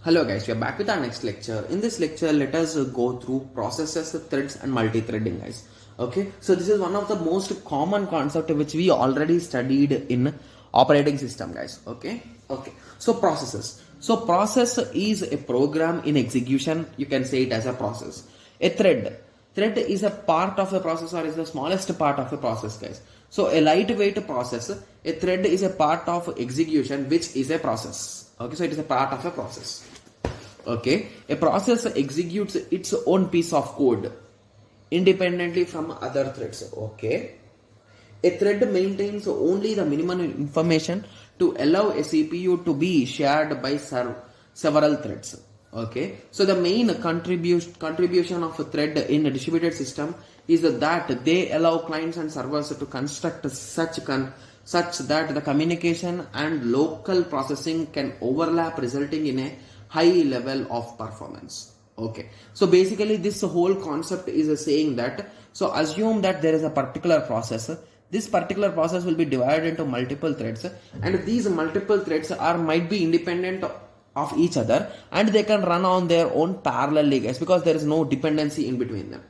Hello guys, we are back with our next lecture. In this lecture, let us go through processes, threads and multi-threading guys. Okay, so this is one of the most common concept which we already studied in operating system guys. Okay, so processes. So process is a program in execution. You can say it as a process. A thread is a part of a process or is the smallest part of a process guys. So a lightweight process, a thread is a part of execution which is a process. Okay, so it is a part of a process. Okay, a process executes its own piece of code independently from other threads. Okay, a thread maintains only the minimum information to allow a CPU to be shared by several threads. Okay, so the main contribution of a thread in a distributed system is that they allow clients and servers to construct such that the communication and local processing can overlap, resulting in a high level of performance. Okay, so basically this whole concept is saying that, so assume that there is a particular process. This particular process will be divided into multiple threads, and these multiple threads might be independent of each other, and they can run on their own parallelly guys, because there is no dependency in between them.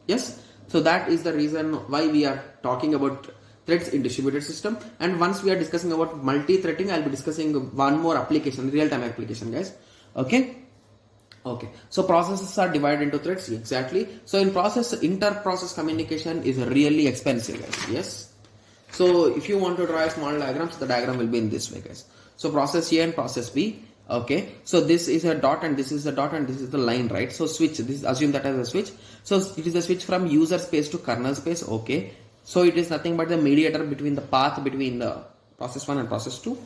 Yes, so that is the reason why we are talking about threads in distributed system. And once we are discussing about multi-threading, I'll be discussing one more application, real-time application guys. Okay, so processes are divided into threads. Exactly. So in process, inter-process communication is really expensive guys. Yes, so if you want to draw a small diagram, so the diagram will be in this way guys. So process A and process B. Okay, so this is a dot and this is a dot and this is the line, right? So switch, this assume that as a switch. So it is a switch from user space to kernel space. Okay, so it is nothing but the mediator between the path between the process 1 and process 2,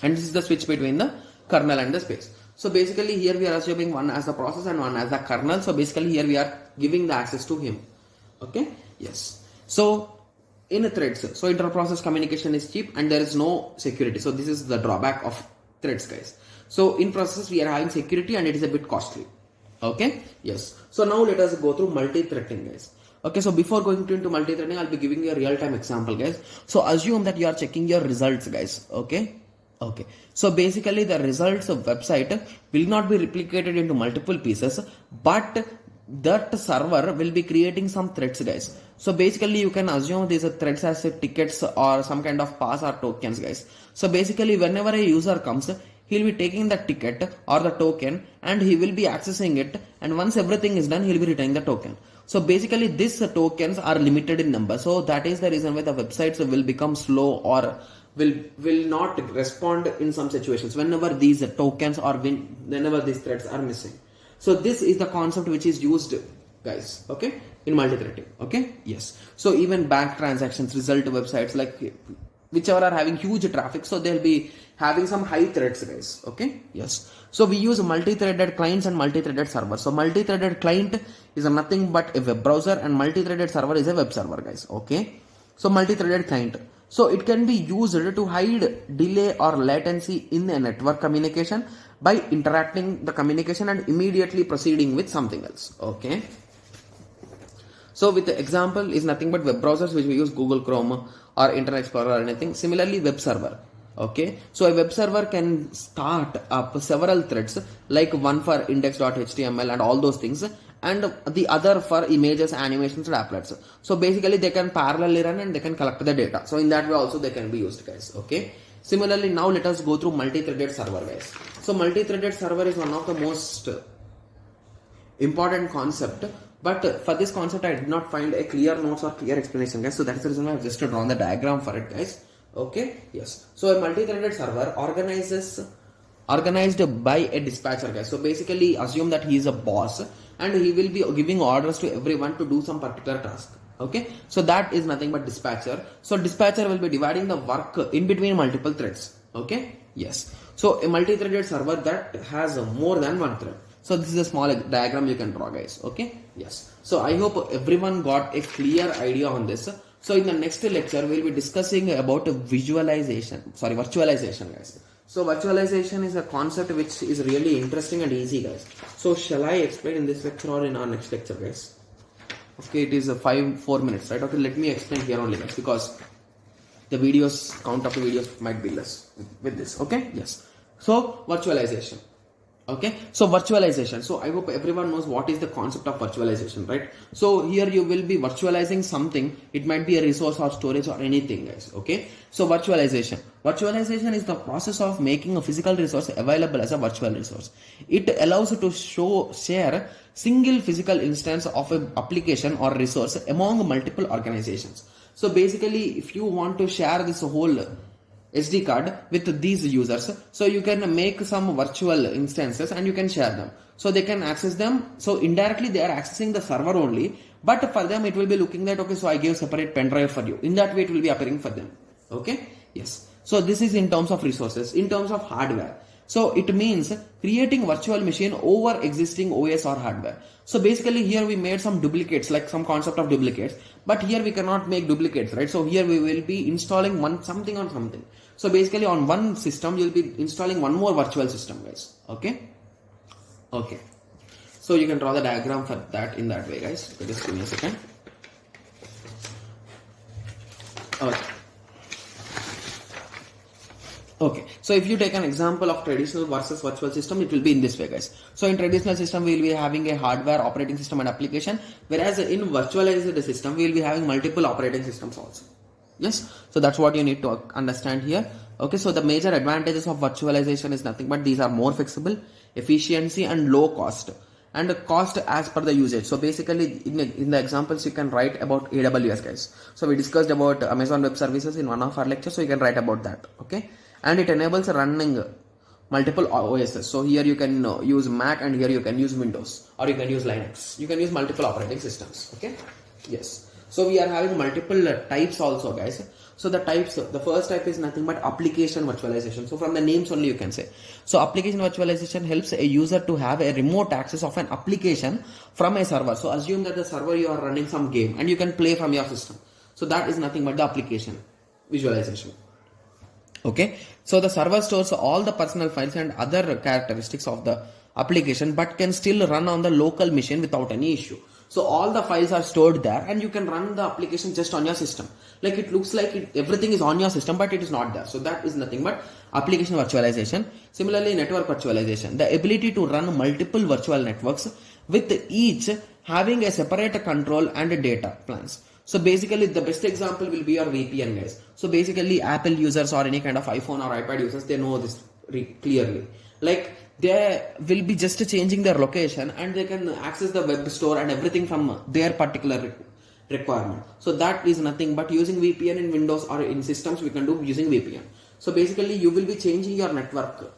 and this is the switch between the kernel and the space. So basically here we are assuming one as the process and one as the kernel. So basically here we are giving the access to him. Okay, yes. So in a threads, so inter-process communication is cheap and there is no security. So this is the drawback of threads guys. So in process we are having security and it is a bit costly. Okay, yes. So now let us go through multi-threading guys. Okay, so before going into multi-threading, I'll be giving you a real-time example guys. So assume that you are checking your results guys. Okay, so basically the results of website will not be replicated into multiple pieces, but that server will be creating some threads guys. So basically you can assume these threads as tickets or some kind of pass or tokens guys. So basically whenever a user comes, he'll be taking the ticket or the token and he will be accessing it, and once everything is done, he'll be returning the token. So basically these tokens are limited in number. So that is the reason why the websites will become slow or will not respond in some situations whenever these tokens or whenever these threads are missing. So this is the concept which is used guys, okay, in multi-threading. Okay, yes. So even bank transactions, result websites, like whichever are having huge traffic, so they'll be having some high threads guys. Okay, yes. So we use multi-threaded clients and multi-threaded servers. So multi-threaded client is nothing but a web browser and multi-threaded server is a web server guys. Okay, so multi-threaded client, so it can be used to hide delay or latency in a network communication by interacting the communication and immediately proceeding with something else. Okay, so with the example is nothing but web browsers which we use Google Chrome or Internet Explorer or anything. Similarly web server. Okay, so a web server can start up several threads, like one for index.html and all those things, and the other for images, animations and applets. So basically they can parallelly run and they can collect the data. So in that way also they can be used guys. Okay, similarly now let us go through multi-threaded server guys. So multi-threaded server is one of the most important concept, but for this concept I did not find a clear notes or clear explanation guys. So that's the reason why I've just drawn the diagram for it guys. Okay, yes. So a multi-threaded server organized by a dispatcher guys. So basically assume that he is a boss and he will be giving orders to everyone to do some particular task. Okay, so that is nothing but dispatcher. So dispatcher will be dividing the work in between multiple threads. Okay, yes. So a multi-threaded server that has more than one thread. So this is a small diagram you can draw guys. Okay, yes. So I hope everyone got a clear idea on this. So in the next lecture, we'll be discussing about virtualization guys. So virtualization is a concept which is really interesting and easy guys. So shall I explain in this lecture or in our next lecture guys? Okay, it is 4 minutes, right? Okay, let me explain here only guys, because the count of the videos might be less with this. Okay, yes. So virtualization. Okay, so virtualization. So I hope everyone knows what is the concept of virtualization, right? So here you will be virtualizing something. It might be a resource or storage or anything, guys. Okay, so virtualization is the process of making a physical resource available as a virtual resource. It allows you to share single physical instance of an application or resource among multiple organizations. So basically, if you want to share this whole SD card with these users, so you can make some virtual instances and you can share them, so they can access them. So indirectly they are accessing the server only, but for them it will be looking that, okay, so I gave separate pen drive for you. In that way it will be appearing for them. Okay, yes. So this is in terms of resources. In terms of hardware, so it means creating virtual machine over existing OS or hardware. So basically here we made some duplicates, like some concept of duplicates, but here we cannot make duplicates, right? So here we will be installing something on something. So basically on one system you'll be installing one more virtual system, guys. Okay. Okay. So you can draw the diagram for that in that way, guys. Okay, just give me a second. Okay. Okay, so if you take an example of traditional versus virtual system, it will be in this way, guys. So in traditional system, we will be having a hardware, operating system and application, whereas in virtualized system, we will be having multiple operating systems also. Yes, so that's what you need to understand here. Okay, so the major advantages of virtualization is nothing but these are more flexible, efficiency and low cost, and cost as per the usage. So basically in the examples you can write about AWS, guys. So we discussed about Amazon Web Services in one of our lectures, so you can write about that. Okay, and it enables running multiple OSs. So here you can use Mac, and here you can use Windows, or you can use Linux. You can use multiple operating systems. Okay, yes. So we are having multiple types also, guys. So the types, the first type is nothing but application virtualization. So from the names only you can say. So application virtualization helps a user to have a remote access of an application from a server. So assume that the server you are running some game and you can play from your system. So that is nothing but the application visualization. Okay, so the server stores all the personal files and other characteristics of the application, but can still run on the local machine without any issue. So all the files are stored there and you can run the application just on your system. Like it looks like everything is on your system, but it is not there. So that is nothing but application virtualization. Similarly, network virtualization, the ability to run multiple virtual networks with each having a separate control and data plans. So basically the best example will be your VPN, guys. So basically Apple users or any kind of iPhone or iPad users, they know this clearly. Like they will be just changing their location and they can access the web store and everything from their particular requirement. So that is nothing but using VPN in Windows or in systems we can do using VPN. So basically you will be changing your network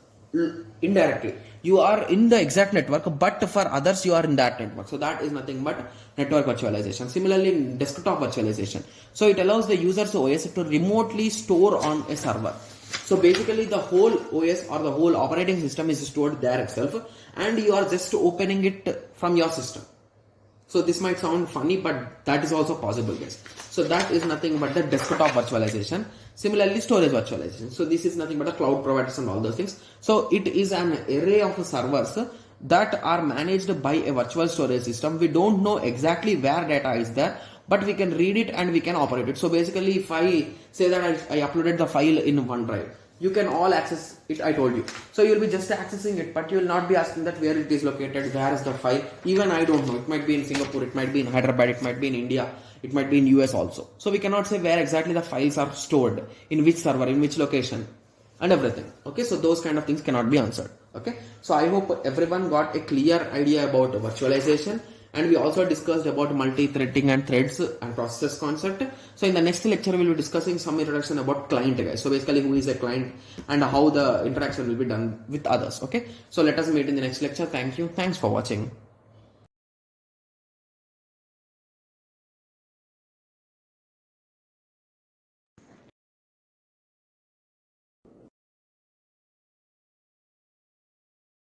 indirectly. You are in the exact network, but for others you are in that network. So that is nothing but network virtualization. Similarly, in desktop virtualization, so it allows the user's OS to remotely store on a server. So basically the whole OS or the whole operating system is stored there itself, and you are just opening it from your system. So this might sound funny, but that is also possible, guys. So that is nothing but the desktop virtualization. Similarly, storage virtualization. So this is nothing but a cloud providers and all those things. So it is an array of servers that are managed by a virtual storage system. We don't know exactly where data is there, but we can read it and we can operate it. So basically, if I say that I uploaded the file in OneDrive, you can all access it, I told you. So you will be just accessing it, but you will not be asking that where it is located, where is the file. Even I don't know. It might be in Singapore, it might be in Hyderabad, it might be in India, it might be in US also. So we cannot say where exactly the files are stored, in which server, in which location, and everything. Okay, so those kind of things cannot be answered. Okay, so I hope everyone got a clear idea about virtualization. And we also discussed about multi-threading and threads and processes concept. So in the next lecture, we will be discussing some introduction about client, guys. So basically who is a client and how the interaction will be done with others. Okay. So let us meet in the next lecture. Thank you. Thanks for watching.